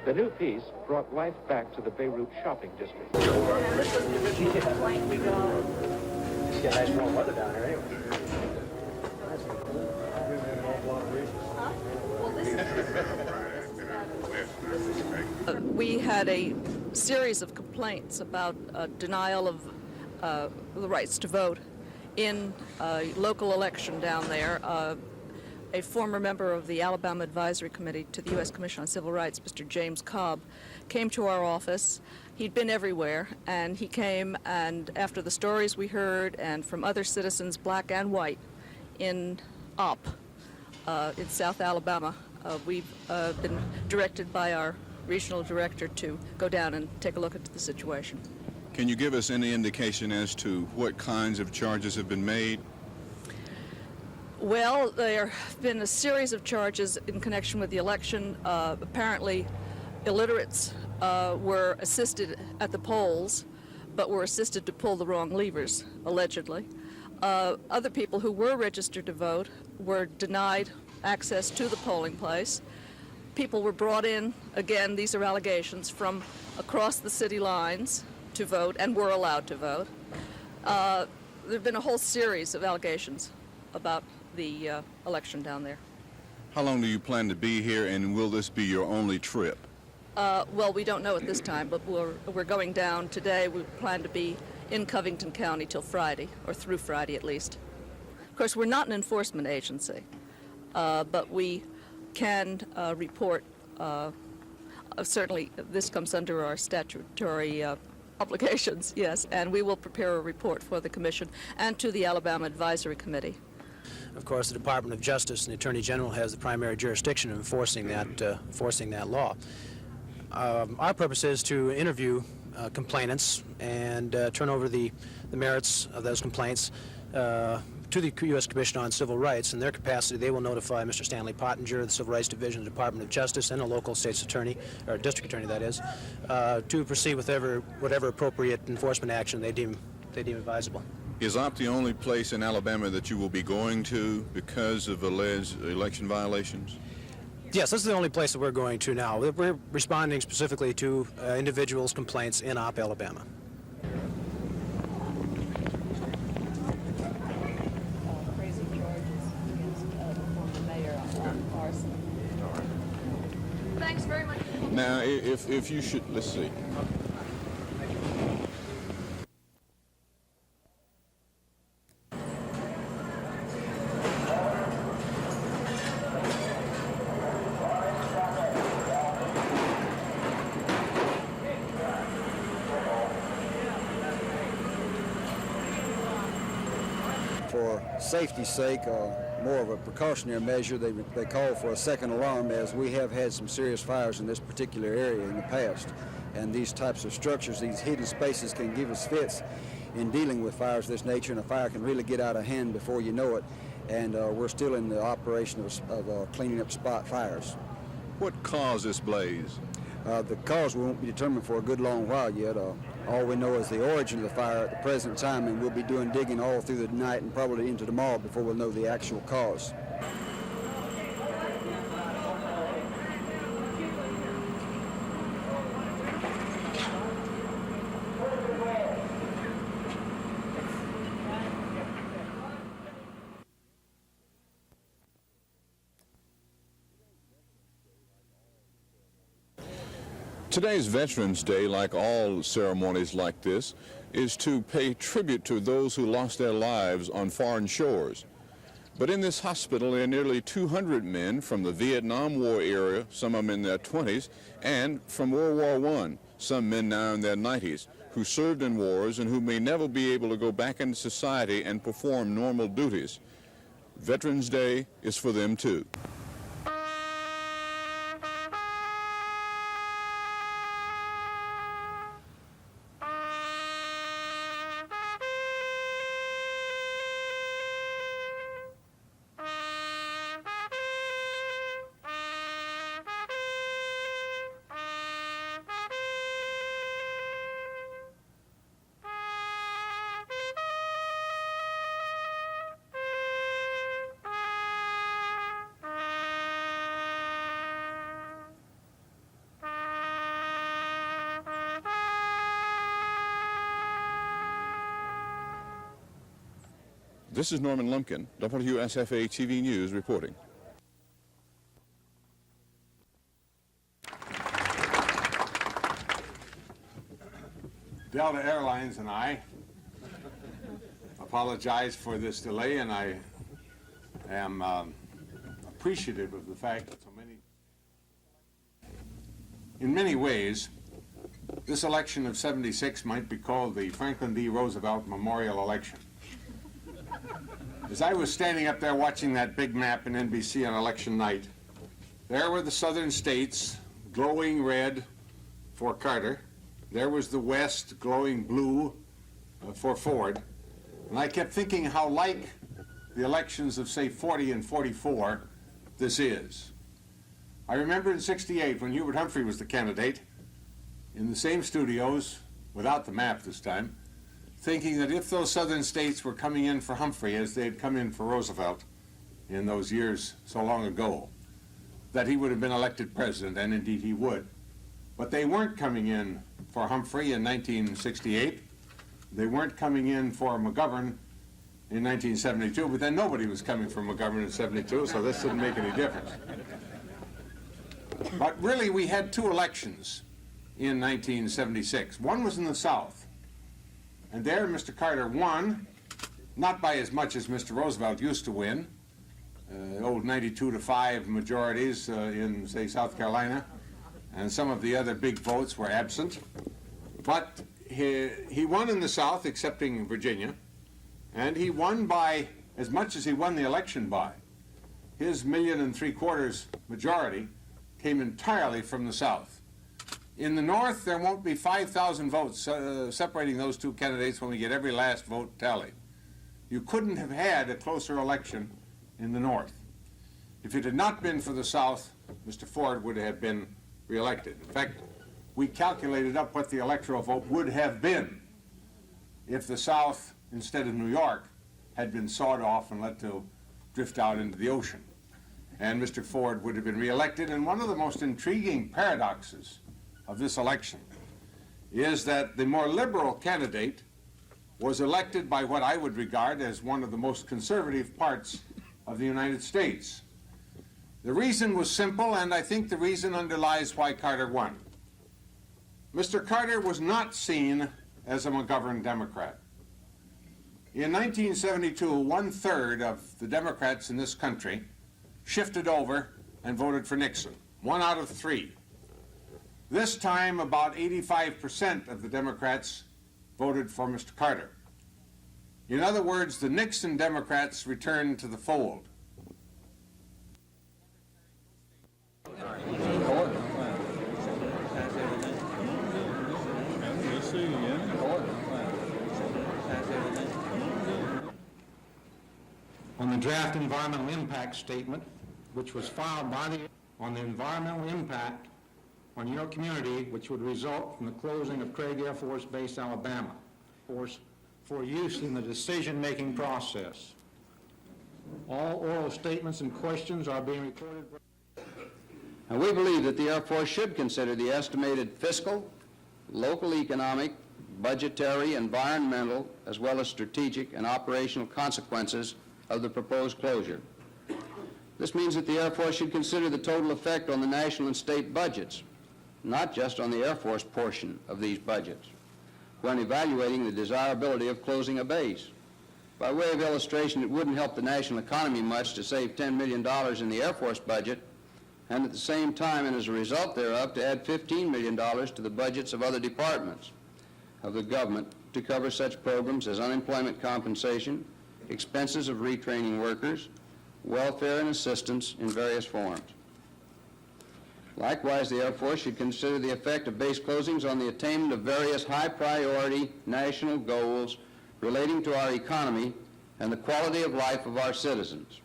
The new piece brought life back to the Beirut shopping district. It's got nice warm weather down here anyway. We had a series of complaints about denial of the rights to vote in a local election down there. A former member of the Alabama Advisory Committee to the U.S. Commission on Civil Rights, Mr. James Cobb, came to our office. He'd been everywhere, and he came, and after the stories we heard and from other citizens, black and white, in in South Alabama, we've been directed by our regional director to go down and take a look at the situation. Can you give us any indication as to what kinds of charges have been made? Well, there have been a series of charges in connection with the election. Apparently, illiterates were assisted at the polls, but were assisted to pull the wrong levers, allegedly. Other people who were registered to vote were denied access to the polling place. People were brought in, again, these are allegations, from across the city lines to vote and were allowed to vote. There have been a whole series of allegations about the election down there. How long do you plan to be here, and will this be your only trip? Well, we don't know at this time, but we're going down today. We plan to be in Covington County till Friday, or through Friday at least. Of course, we're not an enforcement agency, but we can report. Certainly, this comes under our statutory obligations, yes, and we will prepare a report for the Commission and to the Alabama Advisory Committee. Of course, the Department of Justice and the Attorney General has the primary jurisdiction of enforcing that law. Our purpose is to interview complainants and turn over the merits of those complaints to the U.S. Commission on Civil Rights. In their capacity, they will notify Mr. Stanley Pottinger, the Civil Rights Division of the Department of Justice, and a local state's attorney, or district attorney, that is, to proceed with whatever appropriate enforcement action they deem advisable. Is OP the only place in Alabama that you will be going to because of alleged election violations? Yes, this is the only place that we're going to now. We're responding specifically to individuals' complaints in OP, Alabama. Crazy charges against the former mayor on arson. Thanks very much. Now, if you should, let's see. For safety's sake, more of a precautionary measure, they call for a second alarm, as we have had some serious fires in this particular area in the past. And these types of structures, these hidden spaces, can give us fits in dealing with fires of this nature, and a fire can really get out of hand before you know it. And we're still in the operation of cleaning up spot fires. What caused this blaze? The cause won't be determined for a good long while yet. All we know is the origin of the fire at the present time, and we'll be doing digging all through the night and probably into tomorrow before we'll know the actual cause. Today's Veterans Day, like all ceremonies like this, is to pay tribute to those who lost their lives on foreign shores. But in this hospital, there are nearly 200 men from the Vietnam War era, some of them in their 20s, and from World War I, some men now in their 90s, who served in wars and who may never be able to go back into society and perform normal duties. Veterans Day is for them too. This is Norman Lumpkin, WSFA TV News reporting. Delta Airlines and I apologize for this delay, and I am appreciative of the fact that in many ways, this election of '76 might be called the Franklin D. Roosevelt Memorial Election. As I was standing up there watching that big map in NBC on election night, there were the southern states glowing red for Carter. There was the West glowing blue for Ford. And I kept thinking how like the elections of, say, 40 and 44 this is. I remember in '68 when Hubert Humphrey was the candidate, in the same studios, without the map this time, thinking that if those southern states were coming in for Humphrey as they had come in for Roosevelt in those years so long ago, that he would have been elected president, and indeed he would. But they weren't coming in for Humphrey in 1968. They weren't coming in for McGovern in 1972, but then nobody was coming for McGovern in '72, so this didn't make any difference. But really, we had two elections in 1976. One was in the South, and there Mr. Carter won, not by as much as Mr. Roosevelt used to win, old 92-5 majorities in, say, South Carolina, and some of the other big votes were absent. But he won in the South, excepting Virginia, and he won by as much as he won the election by. His 1.75 million majority came entirely from the South. In the North, there won't be 5,000 votes separating those two candidates when we get every last vote tallied. You couldn't have had a closer election in the North. If it had not been for the South, Mr. Ford would have been reelected. In fact, we calculated up what the electoral vote would have been if the South, instead of New York, had been sawed off and let to drift out into the ocean. And Mr. Ford would have been reelected. And one of the most intriguing paradoxes of this election is that the more liberal candidate was elected by what I would regard as one of the most conservative parts of the United States. The reason was simple, and I think the reason underlies why Carter won. Mr. Carter was not seen as a McGovern Democrat. In 1972, 1/3 of the Democrats in this country shifted over and voted for Nixon, 1 out of 3. This time, about 85% of the Democrats voted for Mr. Carter. In other words, the Nixon Democrats returned to the fold. On the draft environmental impact statement, which was filed by on the environmental impact on your community, which would result from the closing of Craig Air Force Base, Alabama, for use in the decision-making process. All oral statements and questions are being recorded. And we believe that the Air Force should consider the estimated fiscal, local economic, budgetary, environmental, as well as strategic and operational consequences of the proposed closure. This means that the Air Force should consider the total effect on the national and state budgets, not just on the Air Force portion of these budgets, when evaluating the desirability of closing a base. By way of illustration, it wouldn't help the national economy much to save $10 million in the Air Force budget, and at the same time, and as a result thereof, to add $15 million to the budgets of other departments of the government to cover such programs as unemployment compensation, expenses of retraining workers, welfare and assistance in various forms. Likewise, the Air Force should consider the effect of base closings on the attainment of various high-priority national goals relating to our economy and the quality of life of our citizens.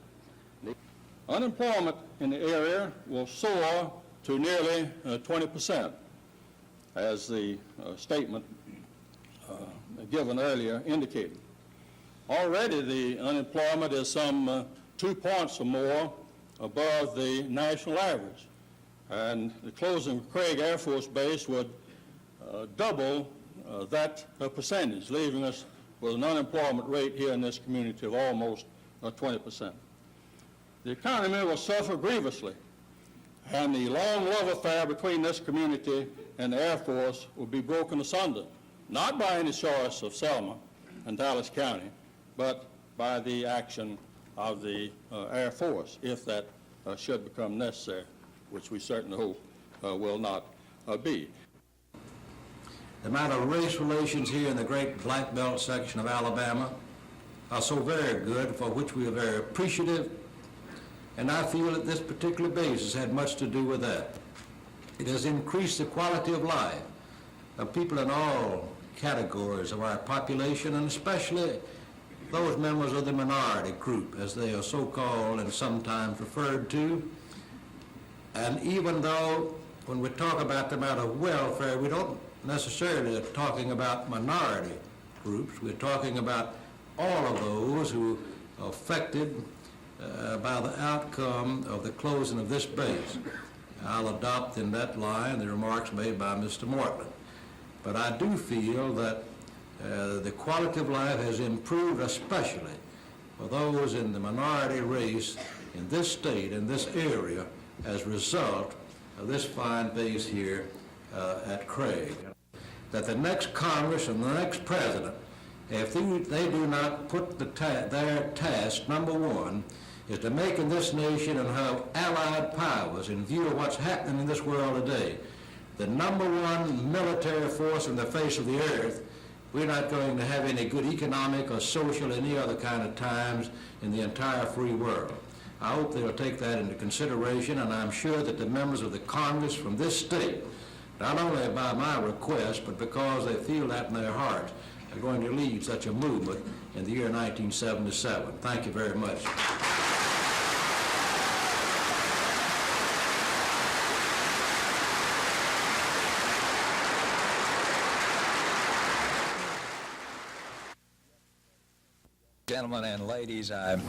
Unemployment in the area will soar to nearly 20%, as the statement given earlier indicated. Already the unemployment is some 2 points or more above the national average, and the closing of Craig Air Force Base would double that percentage, leaving us with an unemployment rate here in this community of almost 20%. The economy will suffer grievously, and the long love affair between this community and the Air Force will be broken asunder, not by any choice of Selma and Dallas County, but by the action of the Air Force, if that should become necessary, which we certainly hope will not be. The matter of race relations here in the great Black Belt section of Alabama are so very good, for which we are very appreciative, and I feel that this particular base has had much to do with that. It has increased the quality of life of people in all categories of our population, and especially those members of the minority group, as they are so called and sometimes referred to. And even though when we talk about the matter of welfare, we don't necessarily talking about minority groups. We're talking about all of those who are affected by the outcome of the closing of this base. I'll adopt in that line the remarks made by Mr. Mortland. But I do feel that the quality of life has improved, especially for those in the minority race in this state, in this area, as a result of this fine base here at Craig. That the next Congress and the next president, if they do not put their task, number one, is to make in this nation and have allied powers in view of what's happening in this world today, the number one military force on the face of the earth, we're not going to have any good economic or social, any other kind of times in the entire free world. I hope they'll take that into consideration, and I'm sure that the members of the Congress from this state, not only by my request, but because they feel that in their hearts, are going to lead such a movement in the year 1977. Thank you very much. Gentlemen and ladies, I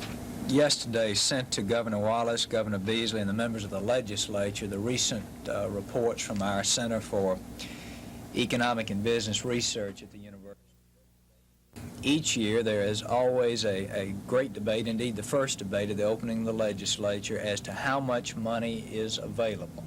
yesterday sent to Governor Wallace, Governor Beasley, and the members of the legislature the recent reports from our Center for Economic and Business Research at the university. Each year there is always a great debate, indeed the first debate of the opening of the legislature, as to how much money is available.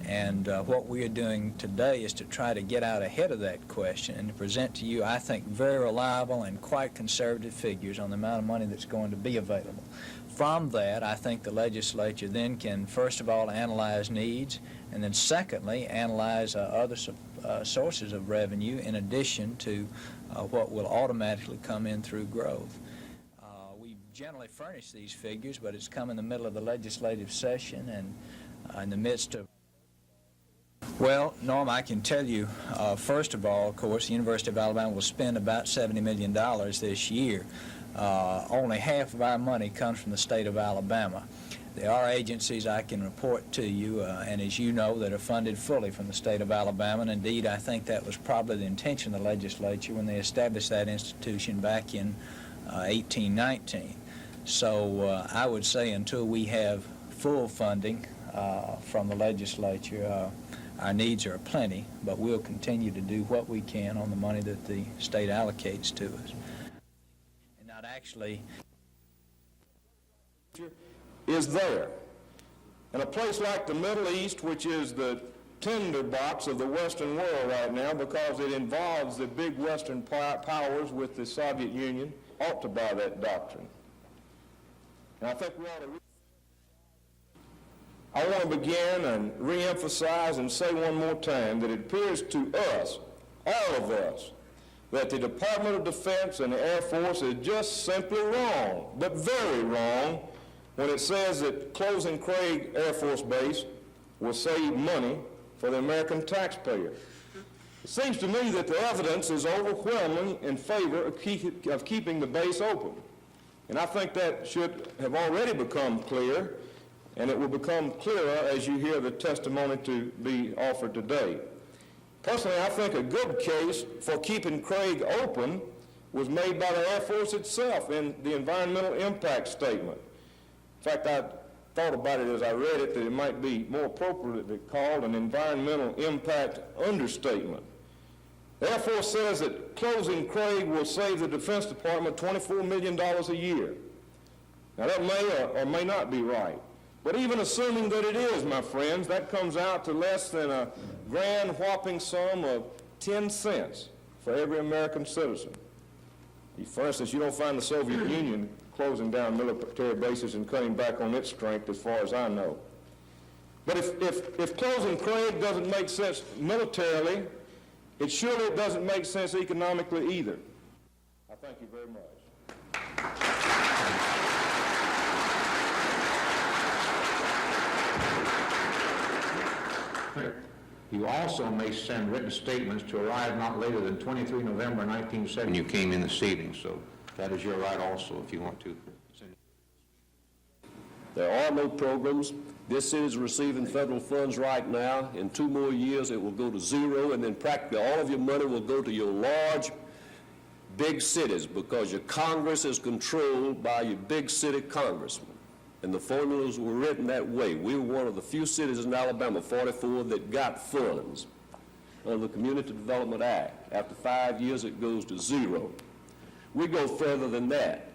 And what we are doing today is to try to get out ahead of that question and to present to you, I think, very reliable and quite conservative figures on the amount of money that's going to be available. From that, I think the legislature then can, first of all, analyze needs, and then secondly, analyze other sources of revenue in addition to what will automatically come in through growth. We generally furnish these figures, but it's come in the middle of the legislative session and in the midst of. Well, Norm, I can tell you, first of all, of course, the University of Alabama will spend about $70 million this year. Only half of our money comes from the state of Alabama. There are agencies I can report to you, and as you know, that are funded fully from the state of Alabama, and indeed I think that was probably the intention of the legislature when they established that institution back in 1819. So I would say until we have full funding from the legislature, our needs are plenty, but we'll continue to do what we can on the money that the state allocates to us. And not actually is there. In a place like the Middle East, which is the tinderbox of the Western world right now because it involves the big Western powers with the Soviet Union, ought to buy that doctrine. And I think we ought to. I want to begin and re-emphasize and say one more time that it appears to us, all of us, that the Department of Defense and the Air Force is just simply wrong, but very wrong, when it says that closing Craig Air Force Base will save money for the American taxpayer. It seems to me that the evidence is overwhelming in favor of keeping the base open. And I think that should have already become clear, and it will become clearer as you hear the testimony to be offered today. Personally, I think a good case for keeping Craig open was made by the Air Force itself in the environmental impact statement. In fact, I thought about it as I read it that it might be more appropriately called an environmental impact understatement. The Air Force says that closing Craig will save the Defense Department $24 million a year. Now that may or may not be right. But even assuming that it is, my friends, that comes out to less than a grand whopping sum of 10 cents for every American citizen. For instance, you don't find the Soviet Union closing down military bases and cutting back on its strength as far as I know. But if closing Craig doesn't make sense militarily, it surely doesn't make sense economically either. I thank you very much. You also may send written statements to arrive not later than 23 November 1970. When you came in this evening, so that is your right also if you want to. There are no programs. This city is receiving federal funds right now. In 2 more years, it will go to zero, and then practically all of your money will go to your large, big cities because your Congress is controlled by your big city congressmen. And the formulas were written that way. We were one of the few cities in Alabama, 44, that got funds under the Community Development Act. After 5 years, it goes to zero. We go further than that.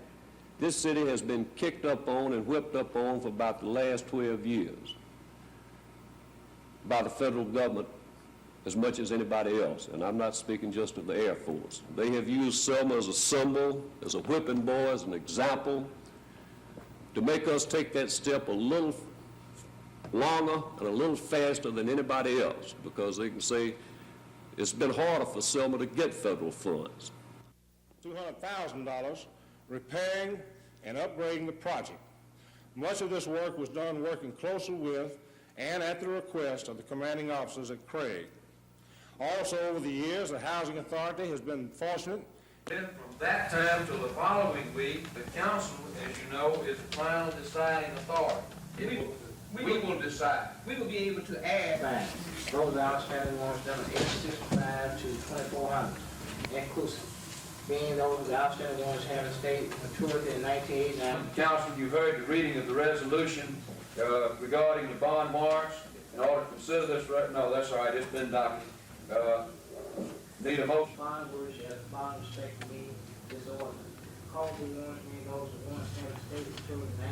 This city has been kicked up on and whipped up on for about the last 12 years by the federal government as much as anybody else. And I'm not speaking just of the Air Force. They have used Selma as a symbol, as a whipping boy, as an example, to make us take that step a little longer and a little faster than anybody else, because they can say it's been harder for Selma to get federal funds. $200,000 repairing and upgrading the project. Much of this work was done working closely with and at the request of the commanding officers at Craig. Also, over the years, the Housing Authority has been fortunate. Then from that time till the following week, the council, as you know, is the final deciding authority. We will decide. We will be able to add those outstanding ones done from 865 to 2400, inclusive. Being those outstanding ones having state maturity in 1989. Council, you've heard the reading of the resolution regarding the bond marks. In order to consider this, no, that's all right, it's been adopted. Need a motion? Bond words as bond respect to me, this order. Call the ones being those of one having state maturity in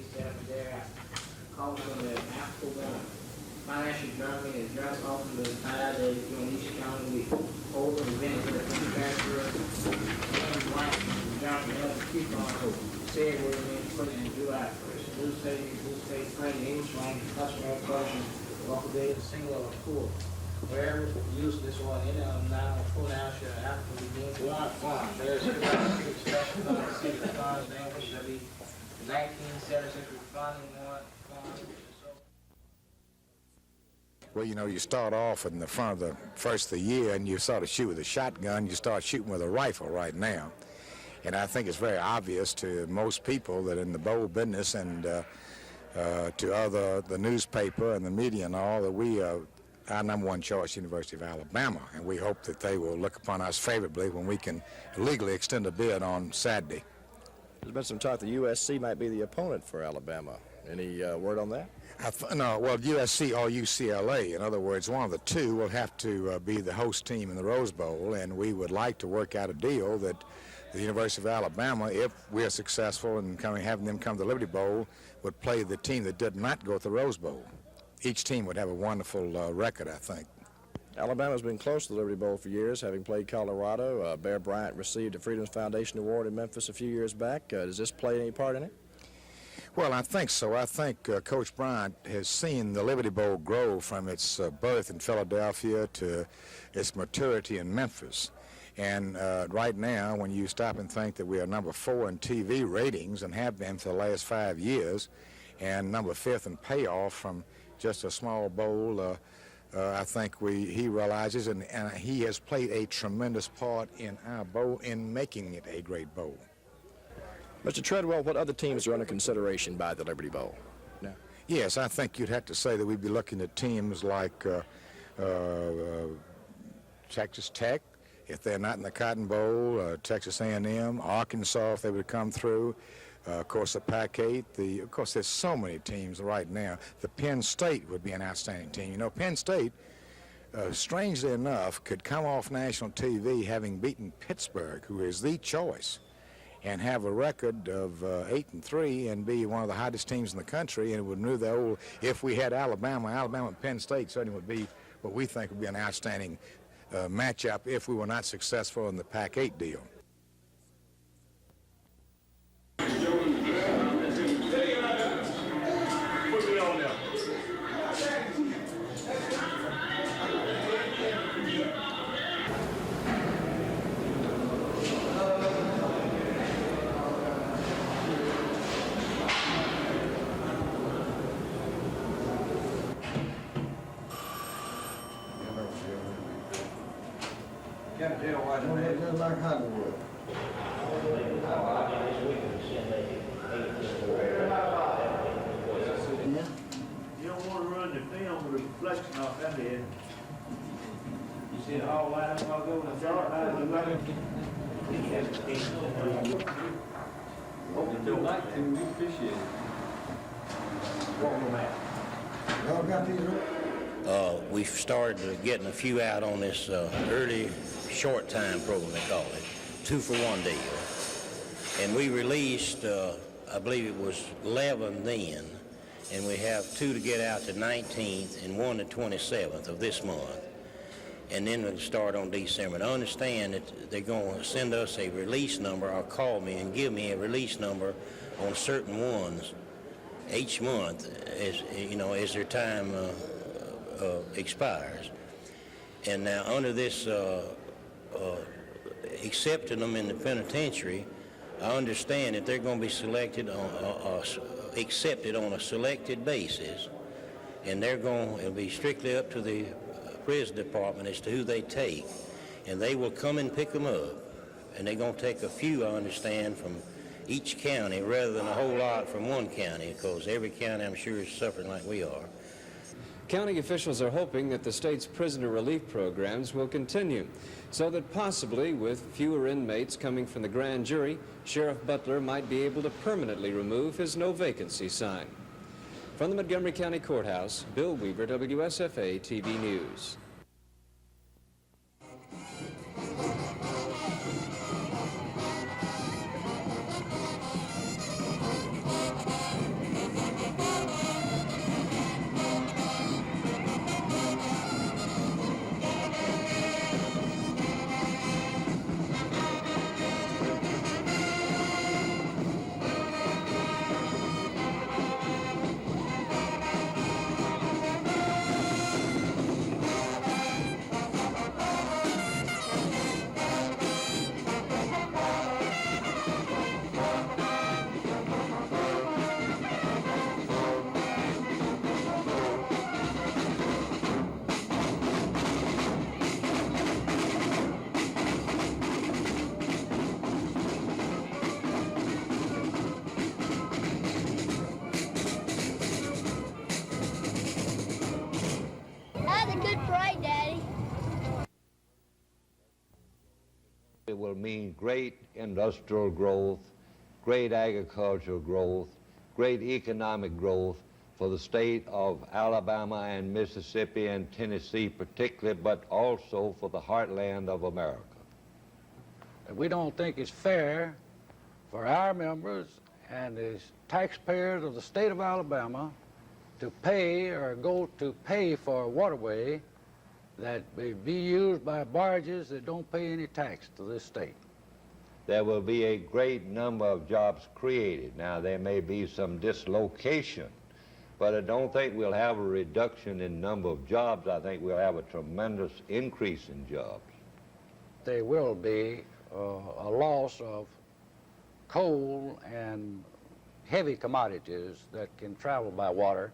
1987 thereafter. Call them the applicable one. Financial Germany is just often the time that during each calendar week. Over the benefit of the manufacturer, Johnson has a coupon code. Said we're being put in July 1st. Blue State, Plain, English language, customer question, local data, single or pool. Wherever use this one, any of them now or full now shall after be deemed warrant fund. There is a special fund, city funds, name which shall be 1976 refunding warrant fund. Well, you know, you start off in the front of the first of the year and you sort of shoot with a shotgun, you start shooting with a rifle right now. And I think it's very obvious to most people that in the bowl business and to the newspaper and the media and all, that we are our number one choice, University of Alabama, and we hope that they will look upon us favorably when we can legally extend a bid on Saturday. There's been some talk that USC might be the opponent for Alabama. Any word on that? No, well, USC or UCLA. In other words, one of the two will have to be the host team in the Rose Bowl, and we would like to work out a deal that the University of Alabama, if we are successful in having them come to the Liberty Bowl, would play the team that did not go to the Rose Bowl. Each team would have a wonderful record, I think. Alabama's been close to the Liberty Bowl for years, having played Colorado. Bear Bryant received a Freedom's Foundation Award in Memphis a few years back. Does this play any part in it? Well, I think so. I think Coach Bryant has seen the Liberty Bowl grow from its birth in Philadelphia to its maturity in Memphis. And right now, when you stop and think that we are number 4 in TV ratings and have been for the last 5 years, and number 5th in payoff from just a small bowl, I think he realizes, and he has played a tremendous part in our bowl in making it a great bowl. Mr. Treadwell, what other teams are under consideration by the Liberty Bowl? No. Yes, I think you'd have to say that we'd be looking at teams like Texas Tech, if they're not in the Cotton Bowl, Texas A&M, Arkansas, if they would come through. Of course, the Pac-8. Of course, there's so many teams right now. The Penn State would be an outstanding team. You know, Penn State strangely enough, could come off national TV having beaten Pittsburgh, who is the choice, and have a record of 8-3 and be one of the hottest teams in the country, and it would renew the old, if we had Alabama and Penn State certainly would be what we think would be an outstanding matchup if we were not successful in the Pac-8 deal. Can't tell why it's just like Hollywood. You don't want to run the film with a reflection off that head. You see it all line up while go and start What we don't like to, we appreciate it. Walk them out. Y'all got these right? We've started getting a few out on this early short time program, they call it, 2-for-1 deal. And we released, I believe it was 11 then, and we have 2 to get out the 19th and 1 the 27th of this month. And then we'll start on December. And I understand that they're going to send us a release number or call me and give me a release number on certain ones each month as, you know, as their time expires. And now under this accepting them in the penitentiary, I understand that they're going to be selected on accepted on a selected basis, and they're going to be strictly up to the prison department as to who they take, and they will come and pick them up, and they're going to take a few, I understand, from each county rather than a whole lot from one county, because every county, I'm sure, is suffering like we are. County officials are hoping that the state's prisoner relief programs will continue, so that possibly with fewer inmates coming from the grand jury, Sheriff Butler might be able to permanently remove his no vacancy sign. From the Montgomery County Courthouse, Bill Weaver, WSFA TV News. It will mean great industrial growth, great agricultural growth, great economic growth for the state of Alabama and Mississippi and Tennessee particularly, but also for the heartland of America. We don't think it's fair for our members and the taxpayers of the state of Alabama to pay or go to pay for a waterway that may be used by barges that don't pay any tax to this state. There will be a great number of jobs created. Now, there may be some dislocation, but I don't think we'll have a reduction in number of jobs. I think we'll have a tremendous increase in jobs. There will be a loss of coal and heavy commodities that can travel by water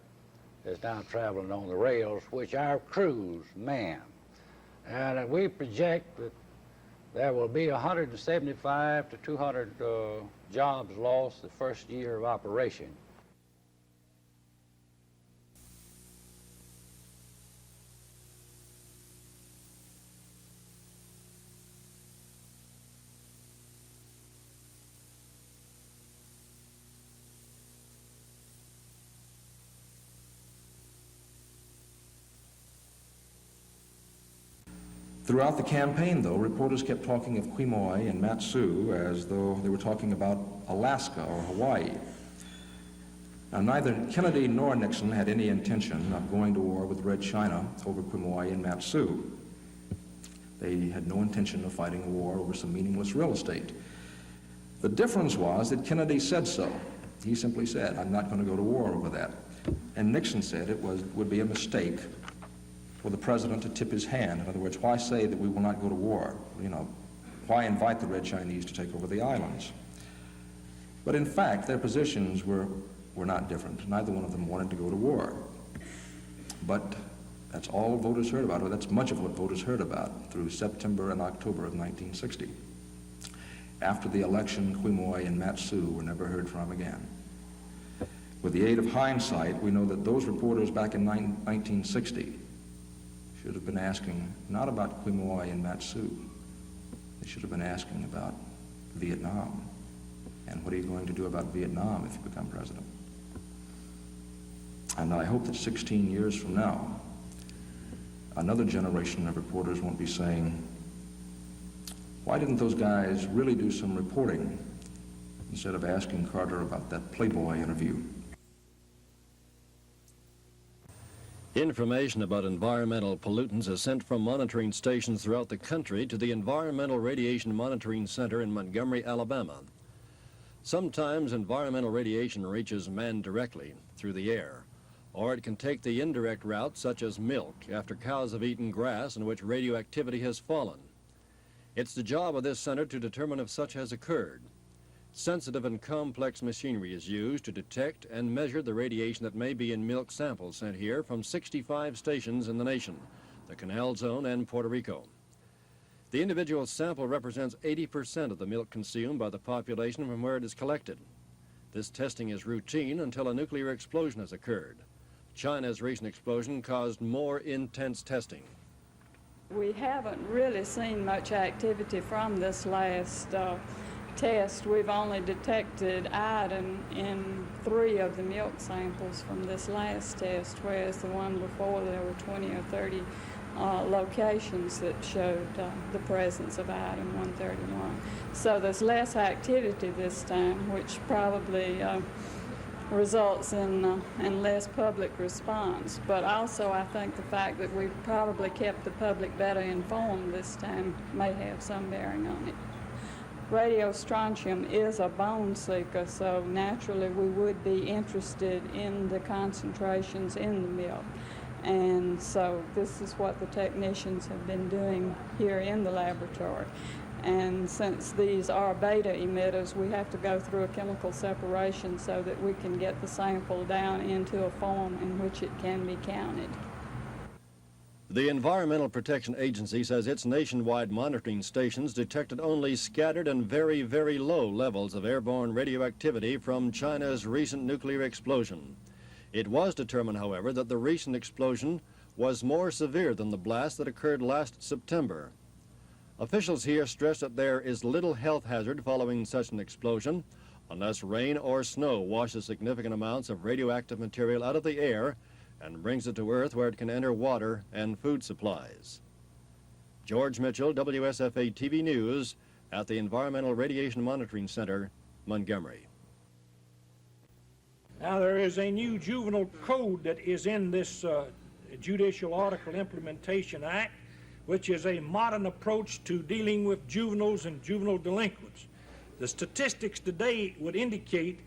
is now traveling on the rails, which our crews man. And we project that there will be 175 to 200 jobs lost the first year of operation. Throughout the campaign, though, reporters kept talking of Quemoy and Matsu as though they were talking about Alaska or Hawaii. Now, neither Kennedy nor Nixon had any intention of going to war with Red China over Quemoy and Matsu. They had no intention of fighting a war over some meaningless real estate. The difference was that Kennedy said so. He simply said, I'm not going to go to war over that. And Nixon said it would be a mistake for the president to tip his hand. In other words, why say that we will not go to war? You know, why invite the Red Chinese to take over the islands? But in fact, their positions were not different. Neither one of them wanted to go to war. But that's all voters heard about, or that's much of what voters heard about through September and October of 1960. After the election, Quemoy and Matsu were never heard from again. With the aid of hindsight, we know that those reporters back in 1960 should have been asking not about Quemoy and Matsu. They should have been asking about Vietnam. And what are you going to do about Vietnam if you become president? And I hope that 16 years from now, another generation of reporters won't be saying, why didn't those guys really do some reporting instead of asking Carter about that Playboy interview? Information about environmental pollutants is sent from monitoring stations throughout the country to the Environmental Radiation Monitoring Center in Montgomery, Alabama. Sometimes environmental radiation reaches man directly through the air, or it can take the indirect route, such as milk, after cows have eaten grass in which radioactivity has fallen. It's the job of this center to determine if such has occurred. Sensitive and complex machinery is used to detect and measure the radiation that may be in milk samples sent here from 65 stations in the nation, the Canal Zone and Puerto Rico. The individual sample represents 80% of the milk consumed by the population from where it is collected. This testing is routine until a nuclear explosion has occurred. China's recent explosion caused more intense testing. We haven't really seen much activity from this last test. We've only detected iodine in 3 of the milk samples from this last test, whereas the one before there were 20 or 30 locations that showed the presence of iodine 131. So there's less activity this time, which probably results in less public response. But also I think the fact that we've probably kept the public better informed this time may have some bearing on it. Radiostrontium is a bone seeker, so naturally we would be interested in the concentrations in the milk. And so this is what the technicians have been doing here in the laboratory. And since these are beta emitters, we have to go through a chemical separation so that we can get the sample down into a form in which it can be counted. The Environmental Protection Agency says its nationwide monitoring stations detected only scattered and very, very low levels of airborne radioactivity from China's recent nuclear explosion. It was determined, however, that the recent explosion was more severe than the blast that occurred last September. Officials here stress that there is little health hazard following such an explosion unless rain or snow washes significant amounts of radioactive material out of the air and brings it to Earth where it can enter water and food supplies. George Mitchell, WSFA TV News at the Environmental Radiation Monitoring Center, Montgomery. Now there is a new juvenile code that is in this Judicial Article Implementation Act, which is a modern approach to dealing with juveniles and juvenile delinquents. The statistics today would indicate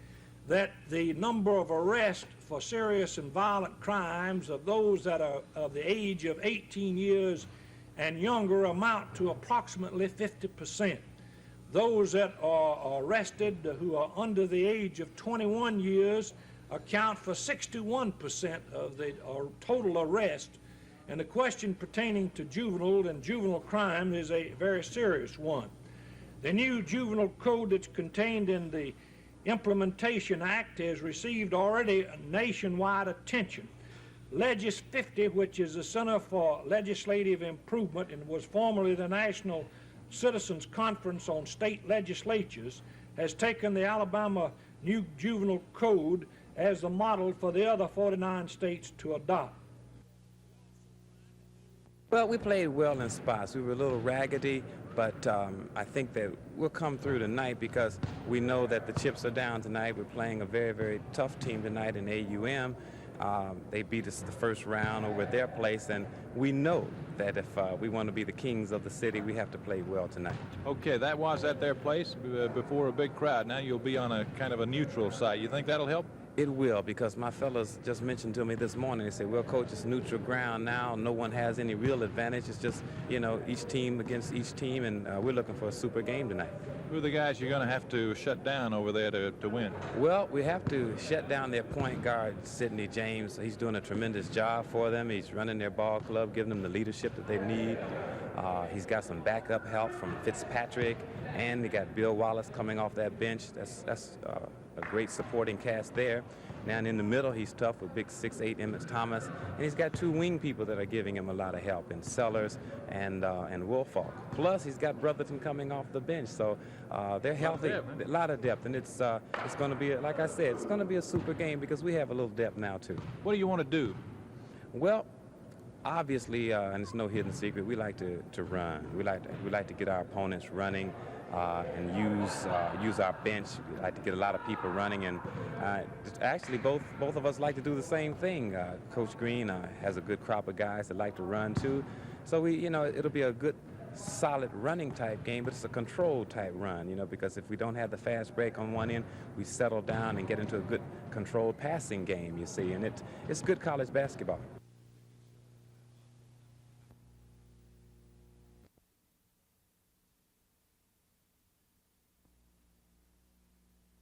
that the number of arrests for serious and violent crimes of those that are of the age of 18 years and younger amount to approximately 50%. Those that are arrested who are under the age of 21 years account for 61% of the total arrest. And the question pertaining to juvenile and juvenile crime is a very serious one. The new juvenile code that's contained in the Implementation Act has received already nationwide attention. Legis 50, which is the Center for Legislative Improvement and was formerly the National Citizens Conference on State Legislatures, has taken the Alabama new juvenile code as the model for the other 49 states to adopt. Well, we played well in spots. We were a little raggedy, but I think that we'll come through tonight because we know that the chips are down tonight. We're playing a very, very tough team tonight in AUM. They beat us the first round over at their place, and we know that if we want to be the kings of the city, we have to play well tonight. Okay, that was at their place before a big crowd. Now you'll be on a kind of a neutral site. You think that'll help? It will, because my fellows just mentioned to me this morning, they said, well, Coach, it's neutral ground now. No one has any real advantage. It's just, you know, each team against each team, and we're looking for a super game tonight. Who are the guys you're going to have to shut down over there to win? Well, we have to shut down their point guard, Sidney James. He's doing a tremendous job for them. He's running their ball club, giving them the leadership that they need. He's got some backup help from Fitzpatrick, and they got Bill Wallace coming off that bench. That's a great supporting cast there. Now in the middle, he's tough with big 6'8" Emmett Thomas, and he's got two wing people that are giving him a lot of help in Sellers and Woolfolk. Plus, he's got Brotherton coming off the bench, so they're healthy. A lot of depth, and it's going to be, like I said, it's going to be a super game because we have a little depth now too. What do you want to do? Well, obviously, and it's no hidden secret, we like to run. We like to get our opponents running. And use our bench. We like to get a lot of people running, and actually both of us like to do the same thing. Coach Green has a good crop of guys that like to run too, so it'll be a good solid running type game, but it's a controlled type run, because if we don't have the fast break on one end, we settle down and get into a good controlled passing game, you see, and it's good college basketball.